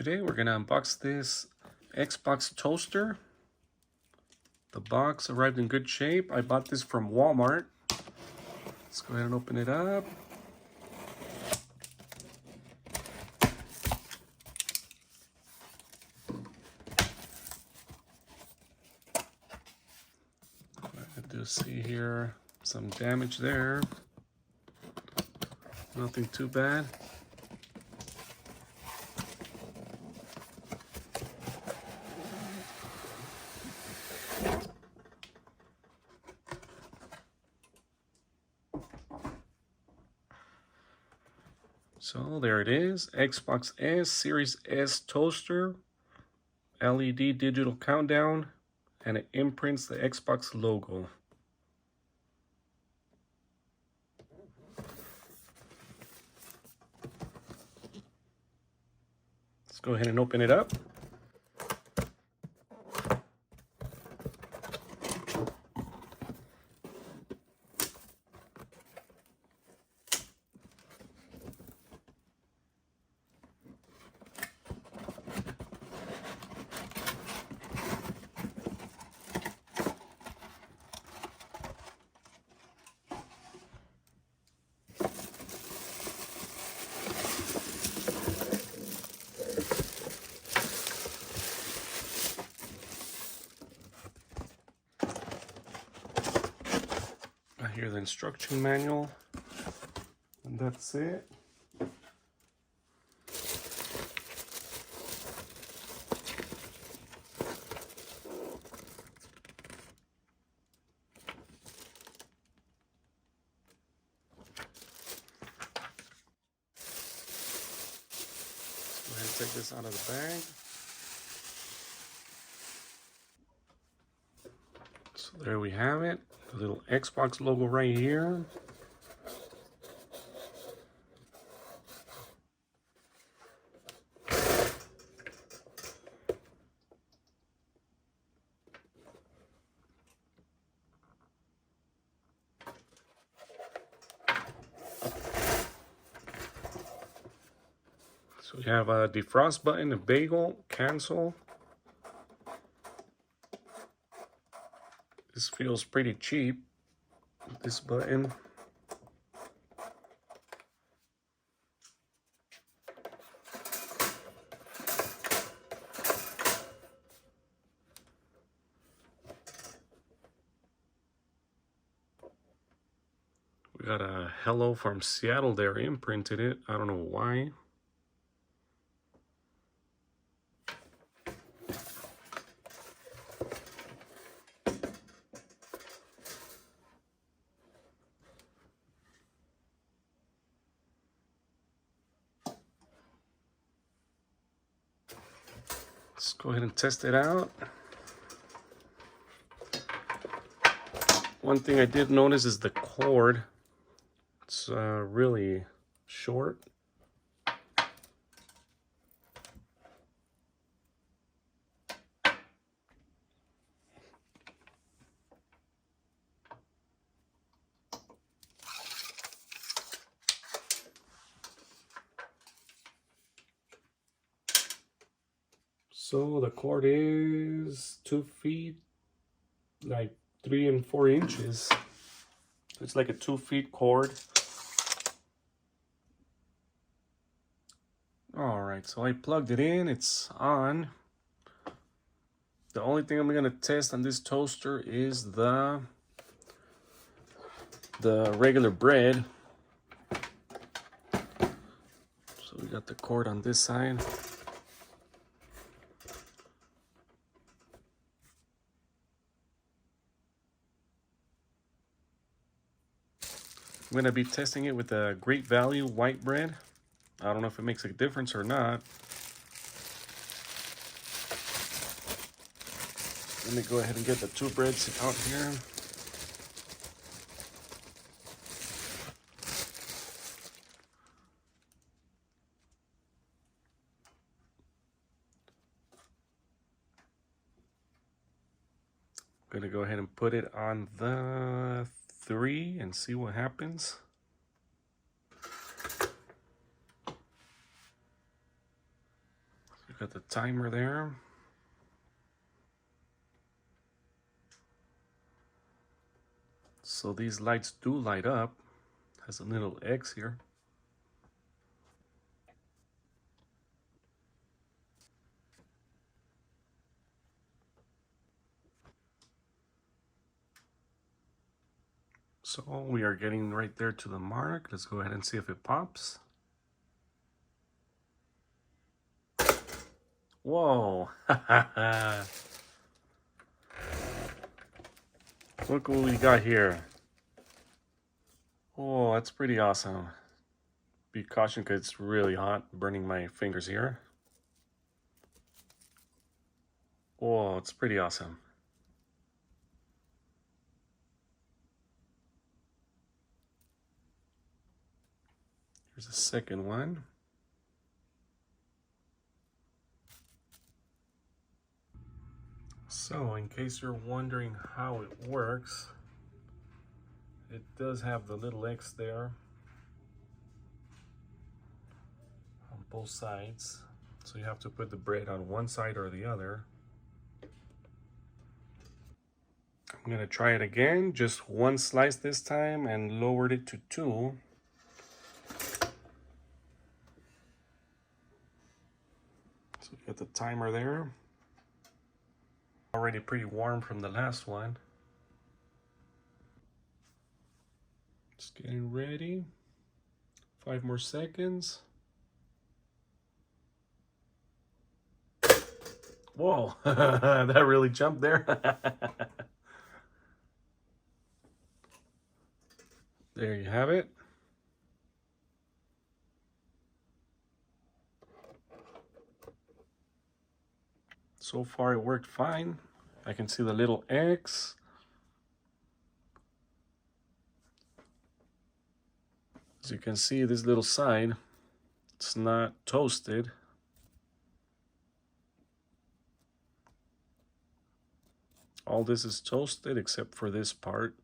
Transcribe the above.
Today we're gonna unbox this Xbox toaster. The box arrived in good shape. I bought this from Walmart. Let's go ahead and open it up. I do see here some damage there. Nothing too bad. So there it is, Xbox S Series S toaster, LED digital countdown, and it imprints the Xbox logo. Let's go ahead and open it up. Here's the instruction manual, and that's it. Let's go ahead and take this out of the bag. So there we have it, the little Xbox logo right here. So we have a defrost button, a bagel, cancel. This feels pretty cheap, this button. We got a hello from Seattle there, imprinted it. I don't know why. Let's go ahead and test it out. One thing I did notice is the cord. It's really short. So the cord is 2 feet, like 3 and 4 inches. It's like a 2 feet cord. All right, so I plugged it in, it's on. The only thing I'm gonna test on this toaster is the regular bread. So we got the cord on this side. I'm gonna be testing it with the Great Value white bread. I don't know if it makes a difference or not. Let me go ahead and get the 2 breads out here. I'm gonna go ahead and put it on the 3 and see what happens. Got the timer there. So these lights do light up. Has a little X here. So we are getting right there to the mark. Let's go ahead and see if it pops. Whoa. Look what we got here. Oh, that's pretty awesome. Be caution because it's really hot, burning my fingers here. Oh, it's pretty awesome. Here's a second one. So, in case you're wondering how it works, it does have the little X there on both sides. So you have to put the bread on one side or the other. I'm gonna try it again, just one slice this time, and lowered it to 2. So we got the timer there. Already pretty warm from the last one. Just getting ready. 5 more seconds. Whoa, that really jumped there. There you have it. So far it worked fine. I can see the little X. As you can see, this little side, it's not toasted. All this is toasted except for this part.